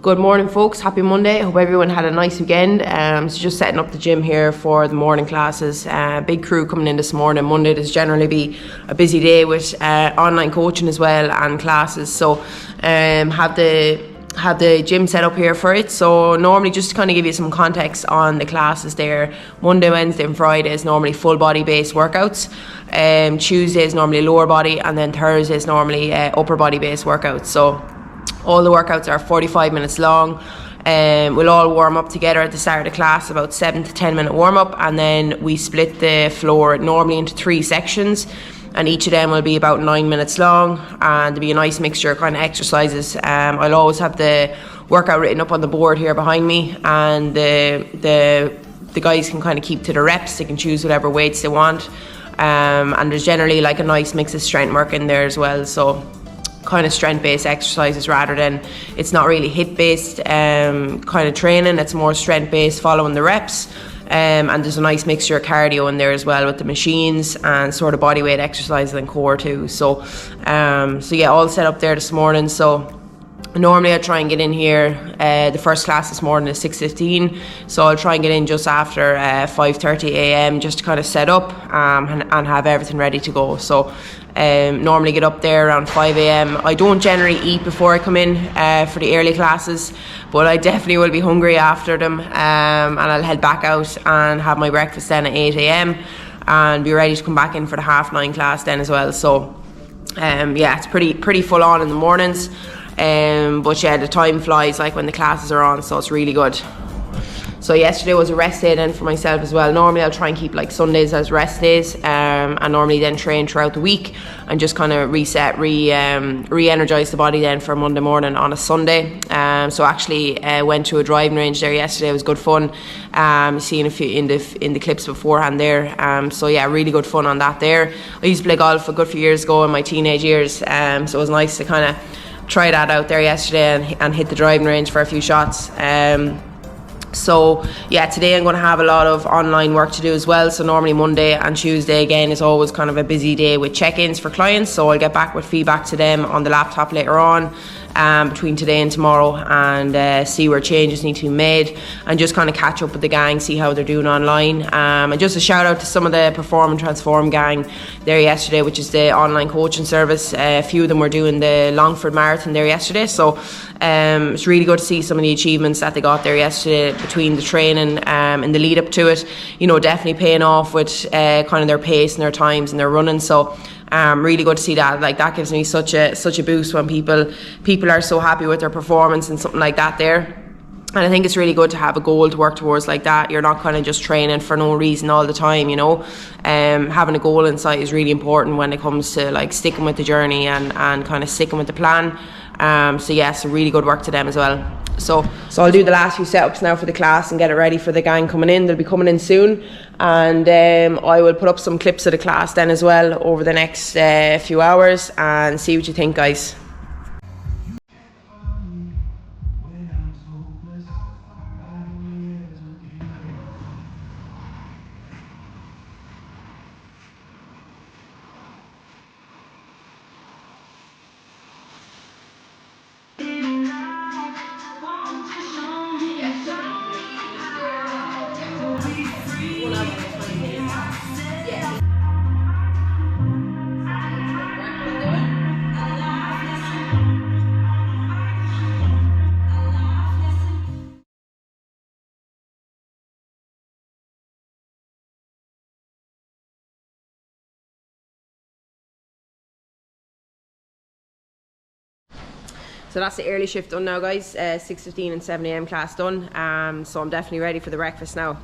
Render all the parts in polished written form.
Good morning, folks. Happy Monday. Hope everyone had a nice weekend. So just setting up the gym here for the morning classes. Big crew coming in this morning. Monday does generally be a busy day with online coaching as well and classes. So have the gym set up here for it. So normally, just to kind of give you some context on the classes there, Monday, Wednesday and Friday is normally full body based workouts. Tuesday is normally lower body, and then Thursday is normally upper body based workouts. So all the workouts are 45 minutes long. We'll all warm up together at the start of the class, about 7 to 10 minute warm up, and then we split the floor normally into 3 sections, and each of them will be about 9 minutes long, and there'll be a nice mixture of kind of exercises. I'll always have the workout written up on the board here behind me, and the guys can kind of keep to the reps. They can choose whatever weights they want, and there's generally like a nice mix of strength work in there as well. So kind of strength based exercises rather than, it's not really hit based kind of training. It's more strength based, following the reps, and there's a nice mixture of cardio in there as well with the machines and sort of body weight exercises and core too. So yeah, all set up there this morning. So normally I try and get in here, the first class this morning is 6:15, so I'll try and get in just after 5:30 a.m. just to kind of set up and have everything ready to go. So normally get up there around 5 a.m. I don't generally eat before I come in for the early classes, but I definitely will be hungry after them, and I'll head back out and have my breakfast then at 8 a.m. and be ready to come back in for the 9:30 class then as well. So yeah, it's pretty full on in the mornings. But yeah, the time flies like when the classes are on, so it's really good. So yesterday was a rest day then for myself as well. Normally I'll try and keep like Sundays as rest days, and normally then train throughout the week and just kind of reset, re-energize the body then for Monday morning on a Sunday. So actually went to a driving range there yesterday. It was good fun. Seeing a few in the clips beforehand there. So yeah, really good fun on that there. I used to play golf a good few years ago in my teenage years, so it was nice to kind of try that out there yesterday and hit the driving range for a few shots. So yeah, today I'm going to have a lot of online work to do as well. So normally Monday and Tuesday again is always kind of a busy day with check-ins for clients, so I'll get back with feedback to them on the laptop later on, between today and tomorrow, and see where changes need to be made and just kind of catch up with the gang, see how they're doing online. And just a shout out to some of the Perform and Transform gang there yesterday, which is the online coaching service. A few of them were doing the Longford Marathon there yesterday, so it's really good to see some of the achievements that they got there yesterday between the training and the lead up to it, you know, definitely paying off with kind of their pace and their times and their running. So really good to see that. Like, that gives me such a boost when people are so happy with their performance and something like that there. And I think it's really good to have a goal to work towards like that. You're not kind of just training for no reason all the time, you know. Having a goal in sight is really important when it comes to like sticking with the journey and kind of sticking with the plan. So yeah, so really good work to them as well. So I'll do the last few setups now for the class and get it ready for the gang coming in. They'll be coming in soon, and I will put up some clips of the class then as well over the next few hours and see what you think, guys. So that's the early shift done now, guys. 6:15 and 7 a.m. class done. So I'm definitely ready for the breakfast now.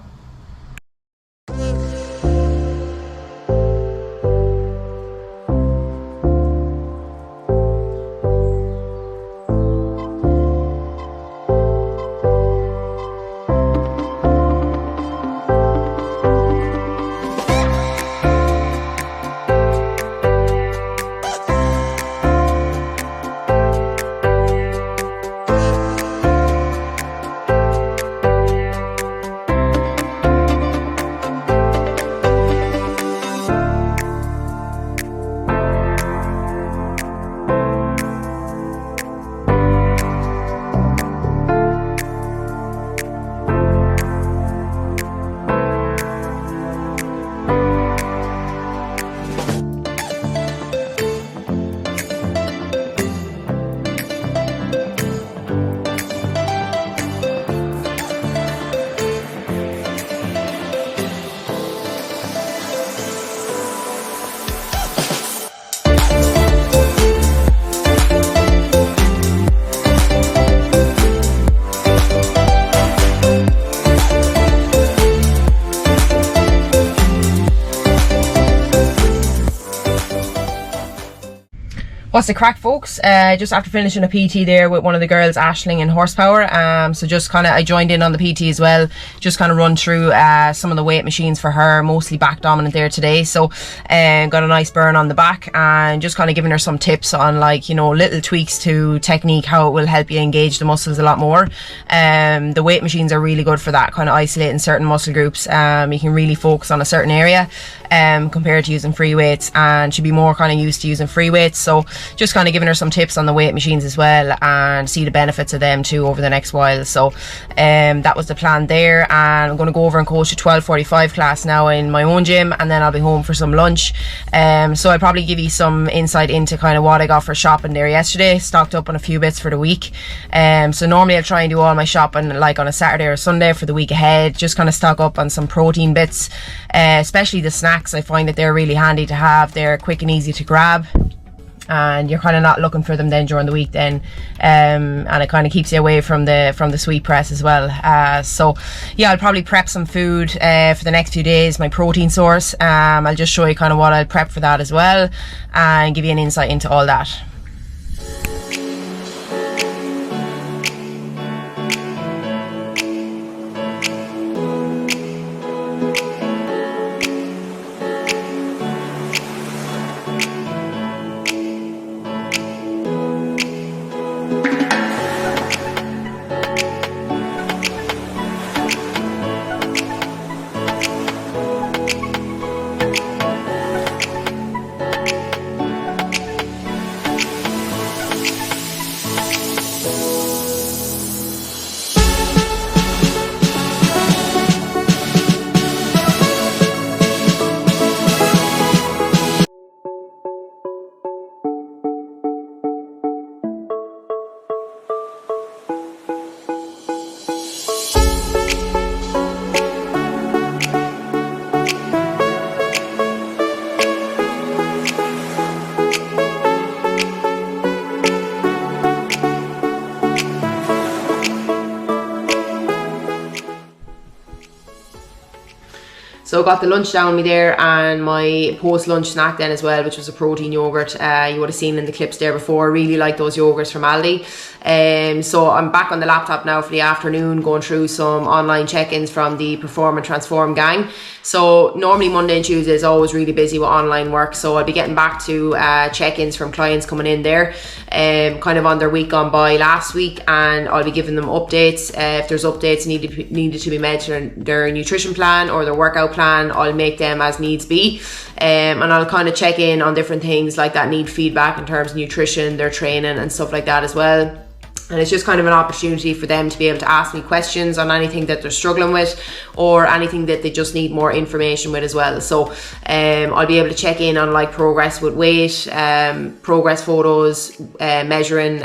What's the crack, folks? Just after finishing a PT there with one of the girls, Aisling in Horsepower. So just kind of, I joined in on the PT as well. Just kind of run through some of the weight machines for her, mostly back dominant there today. So got a nice burn on the back, and just kind of giving her some tips on, like, you know, little tweaks to technique, how it will help you engage the muscles a lot more. The weight machines are really good for that, kind of isolating certain muscle groups. You can really focus on a certain area compared to using free weights, and she'd be more kind of used to using free weights. So just kind of giving her some tips on the weight machines as well, and see the benefits of them too over the next while. So that was the plan there, and I'm going to go over and coach a 12:45 class now in my own gym, and then I'll be home for some lunch. So I'll probably give you some insight into kind of what I got for shopping there yesterday. Stocked up on a few bits for the week. So normally I'll try and do all my shopping like on a Saturday or Sunday for the week ahead, just kind of stock up on some protein bits, especially the snacks. I find that they're really handy to have. They're quick and easy to grab, and you're kind of not looking for them then during the week then, and it kind of keeps you away from the sweet press as well. So yeah, I'll probably prep some food for the next few days, my protein source. I'll just show you kind of what I'll prep for that as well, and give you an insight into all that. So I got the lunch down me there, and my post-lunch snack then as well, which was a protein yogurt. You would have seen in the clips there before. I really like those yogurts from Aldi. So I'm back on the laptop now for the afternoon, going through some online check-ins from the Perform and Transform gang. So normally Monday and Tuesday is always really busy with online work, so I'll be getting back to check-ins from clients coming in there, kind of on their week gone by last week, and I'll be giving them updates. If there's updates needed to be made to their nutrition plan or their workout plan, I'll make them as needs be, and I'll kind of check in on different things like that need feedback in terms of nutrition, their training and stuff like that as well. And it's just kind of an opportunity for them to be able to ask me questions on anything that they're struggling with, or anything that they just need more information with as well. So I'll be able to check in on like progress with weight, progress photos, measuring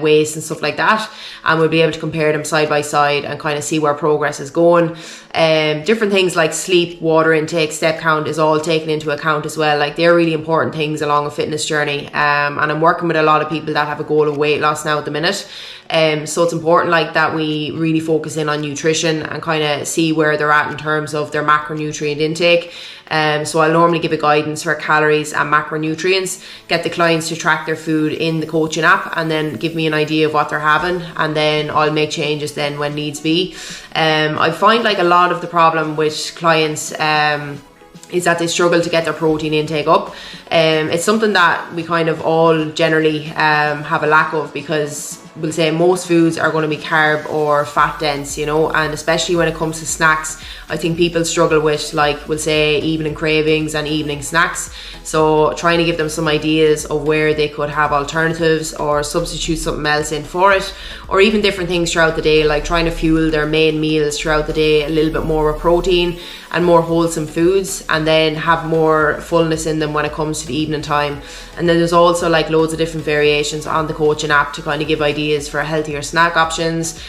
waist and stuff like that, and we'll be able to compare them side by side and kind of see where progress is going. Different things like sleep, water intake, step count is all taken into account as well. Like, they're really important things along a fitness journey, and I'm working with a lot of people that have a goal of weight loss now at the minute. So it's important like that we really focus in on nutrition and kind of see where they're at in terms of their macronutrient intake. So I'll normally give a guidance for calories and macronutrients, get the clients to track their food in the coaching app, and then give me an idea of what they're having, and then I'll make changes then when needs be. I find like a lot of the problem with clients is that they struggle to get their protein intake up. It's something that we kind of all generally have a lack of, because we'll say most foods are going to be carb or fat dense, you know, and especially when it comes to snacks, I think people struggle with, like, we'll say evening cravings and evening snacks. So trying to give them some ideas of where they could have alternatives or substitute something else in for it, or even different things throughout the day, like trying to fuel their main meals throughout the day a little bit more with protein and more wholesome foods, and then have more fullness in them when it comes to the evening time. And then there's also like loads of different variations on the coaching app to kind of give ideas for healthier snack options,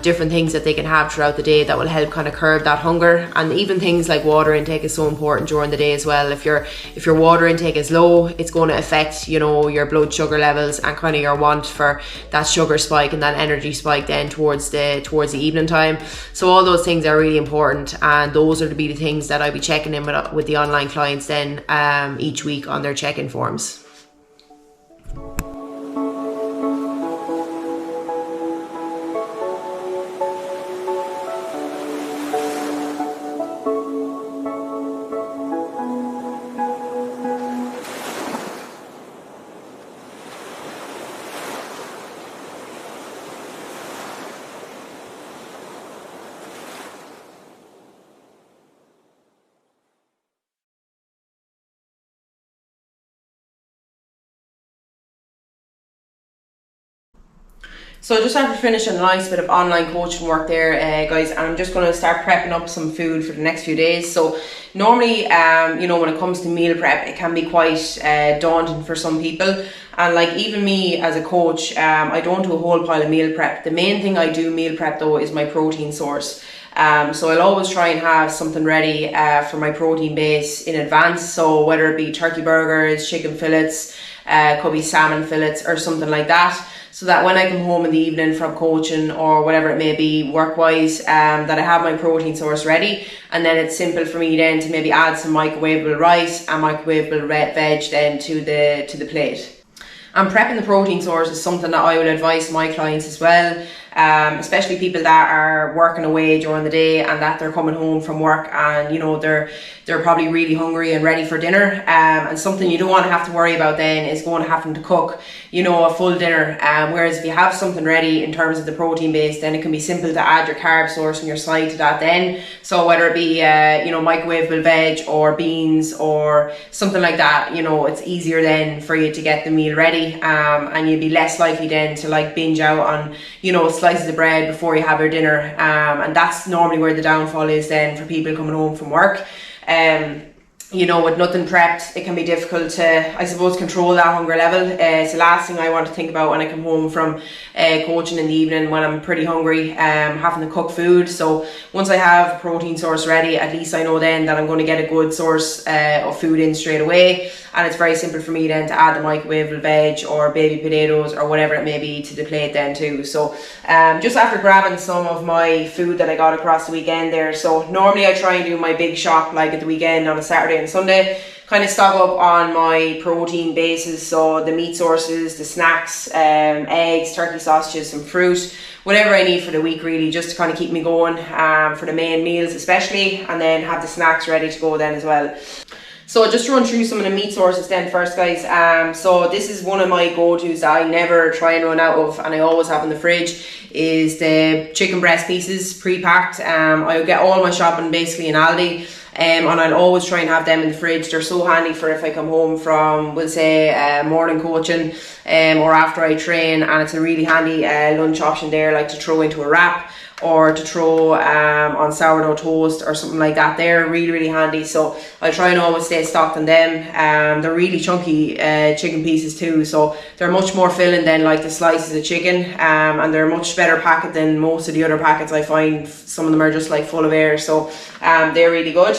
different things that they can have throughout the day that will help kind of curb that hunger. And even things like water intake is so important during the day as well. If your water intake is low, it's going to affect, you know, your blood sugar levels and kind of your want for that sugar spike and that energy spike then towards the evening time. So all those things are really important, and those are to be the things that I'll be checking in with the online clients then each week on their check-in forms. So just after finishing a nice bit of online coaching work there, guys, I'm just going to start prepping up some food for the next few days. So normally, you know, when it comes to meal prep, it can be quite daunting for some people. And like even me as a coach, I don't do a whole pile of meal prep. The main thing I do meal prep though is my protein source. So I'll always try and have something ready for my protein base in advance. So whether it be turkey burgers, chicken fillets, could be salmon fillets or something like that. So that when I come home in the evening from coaching or whatever it may be work-wise, that I have my protein source ready, and then it's simple for me then to maybe add some microwavable rice and microwavable red veg then to the plate. And prepping the protein source is something that I will advise my clients as well, especially people that are working away during the day and that they're coming home from work and, you know, they're probably really hungry and ready for dinner. And something you don't want to have to worry about then is going to having to cook, you know, a full dinner. Whereas if you have something ready in terms of the protein base, then it can be simple to add your carb source on your side to that then. So whether it be, you know, microwavable veg or beans or something like that, you know, it's easier then for you to get the meal ready. And you'd be less likely then to like binge out on, you know, slices of bread before you have your dinner. And that's normally where the downfall is then for people coming home from work. You know, with nothing prepped, it can be difficult to, I suppose, control that hunger level. It's the last thing I want to think about when I come home from coaching in the evening when I'm pretty hungry, having to cook food. So once I have a protein source ready, at least I know then that I'm going to get a good source of food in straight away. And it's very simple for me then to add the microwavable veg or baby potatoes or whatever it may be to the plate then too. So just after grabbing some of my food that I got across the weekend there. So normally I try and do my big shop like at the weekend on a Saturday and Sunday, kind of stock up on my protein bases, so the meat sources, the snacks, eggs, turkey sausages, some fruit, whatever I need for the week really, just to kind of keep me going for the main meals especially, and then have the snacks ready to go then as well. So just run through some of the meat sources then first, guys. So this is one of my go-tos that I never try and run out of, and I always have in the fridge, is the chicken breast pieces pre-packed. I get all my shopping basically in Aldi. And I'll always try and have them in the fridge. They're so handy for if I come home from, we'll say, morning coaching or after I train, and it's a really handy lunch option there, like to throw into a wrap or to throw on sourdough toast or something like that. They're really, really handy, so I try and always stay stocked on them. They're really chunky chicken pieces too, so they're much more filling than like the slices of chicken, and they're much better packet than most of the other packets. I find some of them are just like full of air, so they're really good.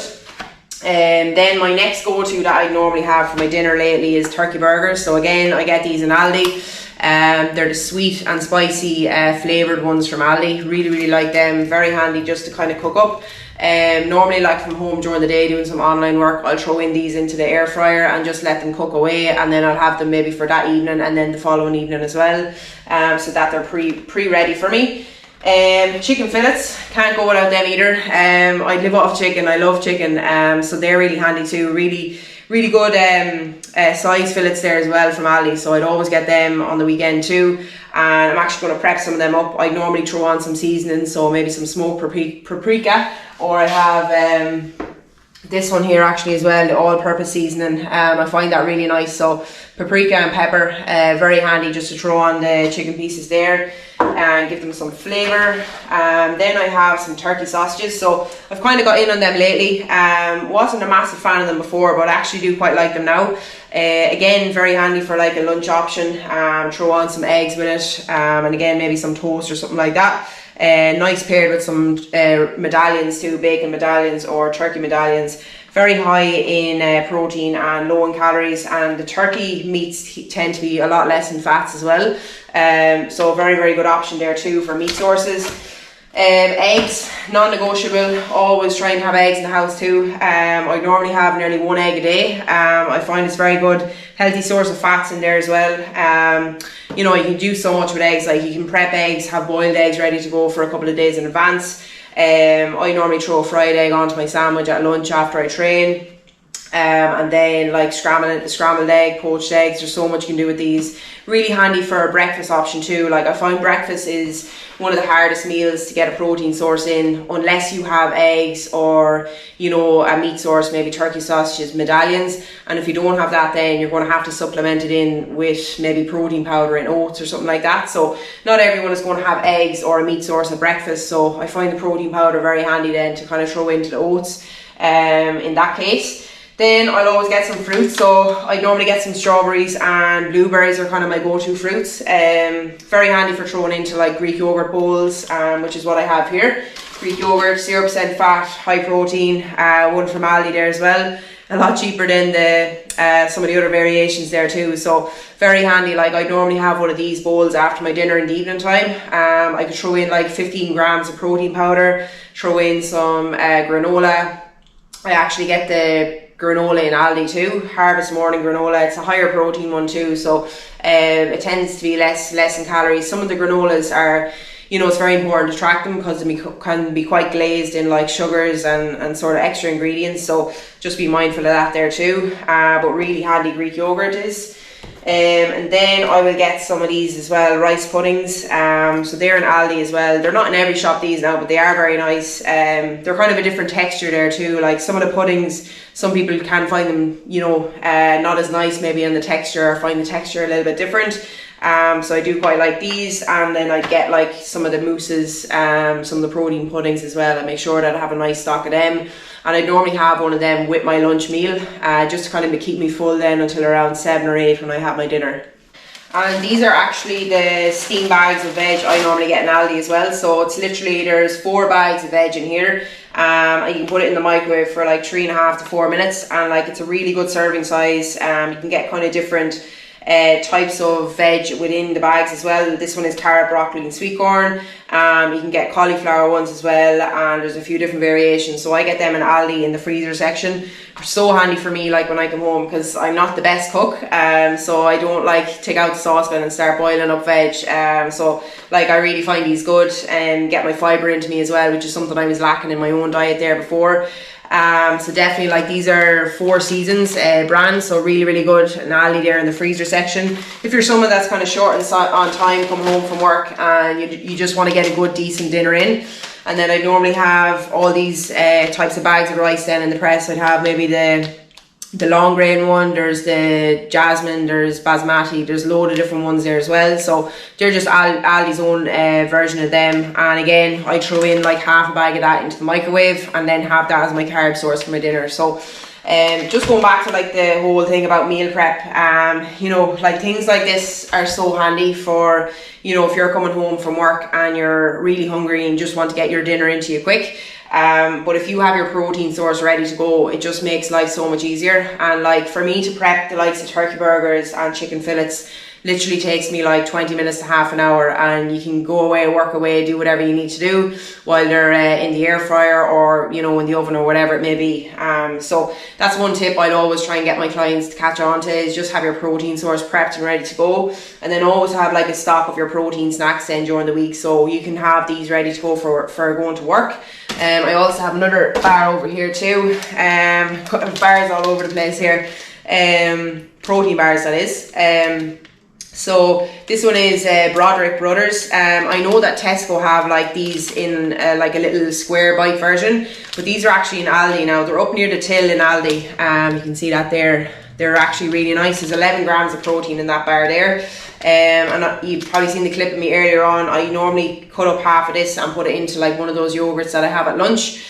Then my next go-to that I normally have for my dinner lately is turkey burgers. So again, I get these in Aldi. They're the sweet and spicy flavoured ones from Aldi. Really, really like them. Very handy just to kind of cook up. Normally, like from home during the day doing some online work, I'll throw in these into the air fryer and just let them cook away, and then I'll have them maybe for that evening and then the following evening as well, so that they're pre-ready for me. Chicken fillets, can't go without them either. I live off chicken, I love chicken, so they're really handy too. Really good size fillets there as well from Aldi, so I'd always get them on the weekend too. And I'm actually going to prep some of them up. I normally throw on some seasoning, so maybe some smoked paprika, or I have this one here actually as well, the all-purpose seasoning. I find that really nice. So paprika and pepper, very handy just to throw on the chicken pieces there and give them some flavour. Then I have some turkey sausages. So I've kind of got in on them lately. Wasn't a massive fan of them before, but I actually do quite like them now. Again, very handy for like a lunch option. Throw on some eggs with it, and again maybe some toast or something like that. Nice paired with some medallions too, bacon medallions or turkey medallions. Very high in protein and low in calories, and the turkey meats tend to be a lot less in fats as well. So very, very good option there too for meat sources. Eggs, non-negotiable. Always try and have eggs in the house too. I normally have nearly 1 egg a day. I find it's very good, healthy source of fats in there as well. You know, you can do so much with eggs. Like you can prep eggs, have boiled eggs ready to go for a couple of days in advance. I normally throw a fried egg onto my sandwich at lunch after I train. And then like scrambled egg, poached eggs, there's so much you can do with these. Really handy for a breakfast option too. Like I find breakfast is one of the hardest meals to get a protein source in, unless you have eggs or, you know, a meat source, maybe turkey sausages, medallions. And if you don't have that, then you're going to have to supplement it in with maybe protein powder and oats or something like that. So not everyone is going to have eggs or a meat source at breakfast. So I find the protein powder very handy then to kind of throw into the oats in that case. Then I'll always get some fruits, so I normally get some strawberries, and blueberries are kind of my go-to fruits. Very handy for throwing into like Greek yogurt bowls, which is what I have here. Greek yogurt, 0% fat, high protein, one from Aldi there as well. A lot cheaper than the some of the other variations there too, so very handy. Like I normally have one of these bowls after my dinner in the evening time. I could throw in like 15 grams of protein powder, throw in some granola. I actually get the granola in Aldi too, Harvest Morning granola. It's a higher protein one too, so it tends to be less in calories. Some of the granolas are, you know, it's very important to track them because they can be quite glazed in like sugars and sort of extra ingredients, so just be mindful of that there too. But really handy Greek yogurt is. And then I will get some of these as well, rice puddings. So they're in Aldi as well. They're not in every shop these now, but they are very nice. They're kind of a different texture there too. Like some of the puddings, some people can find them, you know, not as nice maybe in the texture, or find the texture a little bit different. So I do quite like these, and then I get like some of the mousses, some of the protein puddings as well. I make sure that I have a nice stock of them, and I normally have one of them with my lunch meal, just to kind of keep me full then until around 7 or 8 when I have my dinner. And these are actually the steam bags of veg I normally get in Aldi as well. So it's literally, there's 4 bags of veg in here. And you can put it in the microwave for like 3.5 to 4 minutes, and like it's a really good serving size. You can get kind of different types of veg within the bags as well. This one is carrot, broccoli and sweet corn. You can get cauliflower ones as well, and there's a few different variations. So I get them in Aldi in the freezer section. They're so handy for me like when I come home, because I'm not the best cook, so I don't like take out the saucepan and start boiling up veg. So like I really find these good and get my fibre into me as well, which is something I was lacking in my own diet there before. So definitely, like, these are Four Seasons brands, so really good. An Aldi there in the freezer section. If you're someone that's kind of short on time, come home from work and you just want to get a good decent dinner in. And then I normally have all these types of bags of rice then in the press. I'd have maybe the long grain one, there's the jasmine, there's basmati, there's a load of different ones there as well. So they're just Aldi's own version of them. And again, I throw in like half a bag of that into the microwave and then have that as my carb source for my dinner. So just going back to like the whole thing about meal prep, you know, like things like this are so handy for, you know, if you're coming home from work and you're really hungry and just want to get your dinner into you quick. But if you have your protein source ready to go, it just makes life so much easier. And like for me to prep the likes of turkey burgers and chicken fillets literally takes me like 20 minutes to half an hour, and you can go away, work away, do whatever you need to do while they're in the air fryer or, you know, in the oven or whatever it may be. So that's one tip I'd always try and get my clients to catch on to, is just have your protein source prepped and ready to go, and then always have like a stock of your protein snacks then during the week, so you can have these ready to go for going to work. I also have another bar over here too, bars all over the place here, protein bars that is. So this one is Broderick Brothers. I know that Tesco have like these in like a little square bite version, but these are actually in Aldi now. They're up near the till in Aldi. You can see that there. They're actually really nice. There's 11 grams of protein in that bar there. And you've probably seen the clip of me earlier on. I normally cut up half of this and put it into like one of those yogurts that I have at lunch.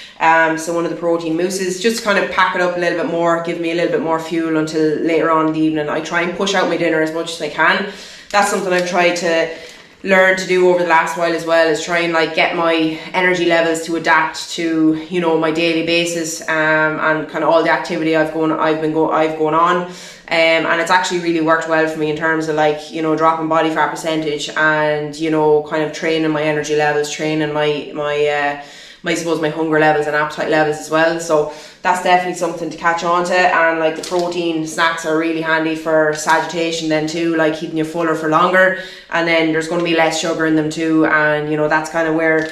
So one of the protein mousses, just kind of pack it up a little bit more, give me a little bit more fuel until later on in the evening. I try and push out my dinner as much as I can. That's something I've tried to learn to do over the last while as well, is try and like get my energy levels to adapt to, you know, my daily basis, and kind of all the activity I've gone on. And it's actually really worked well for me in terms of like, you know, dropping body fat percentage and, you know, kind of training my energy levels, training my I suppose my hunger levels and appetite levels as well. So that's definitely something to catch on to. And like the protein snacks are really handy for satiation then too, like keeping you fuller for longer. And then there's going to be less sugar in them too, and you know, that's kind of where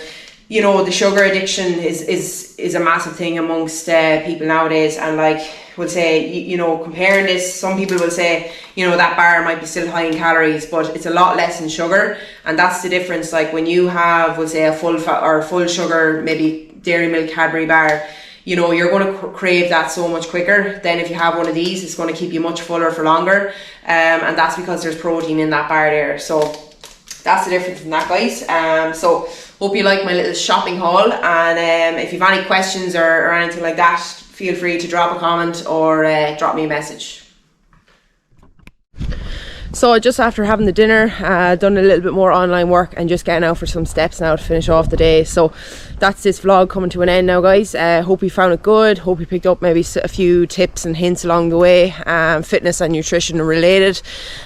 you know, the sugar addiction is a massive thing amongst people nowadays. And like, we'll say, you know, comparing this, some people will say, you know, that bar might be still high in calories, but it's a lot less in sugar. And that's the difference. Like when you have, we'll say, a full fat or full sugar, maybe Dairy Milk Cadbury bar, you know, you're going to crave that so much quicker than if you have one of these. It's going to keep you much fuller for longer, and that's because there's protein in that bar there. So that's the difference in that, guys. So hope you like my little shopping haul, and if you've any questions or anything like that, feel free to drop a comment or drop me a message. So just after having the dinner, done a little bit more online work and just getting out for some steps now to finish off the day. So that's this vlog coming to an end now, guys. Hope you found it good. Hope you picked up maybe a few tips and hints along the way, fitness and nutrition related,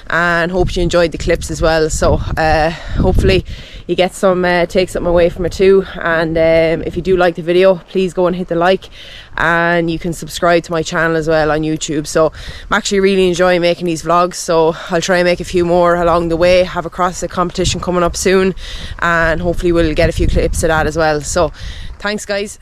and hope you enjoyed the clips as well. So hopefully you get some take something away from it too. And if you do like the video, please go and hit the like, and you can subscribe to my channel as well on YouTube. So I'm actually really enjoying making these vlogs, so I'll try and make a few more along the way. Have a CrossFit competition coming up soon, and hopefully we'll get a few clips of that as well. So thanks, guys.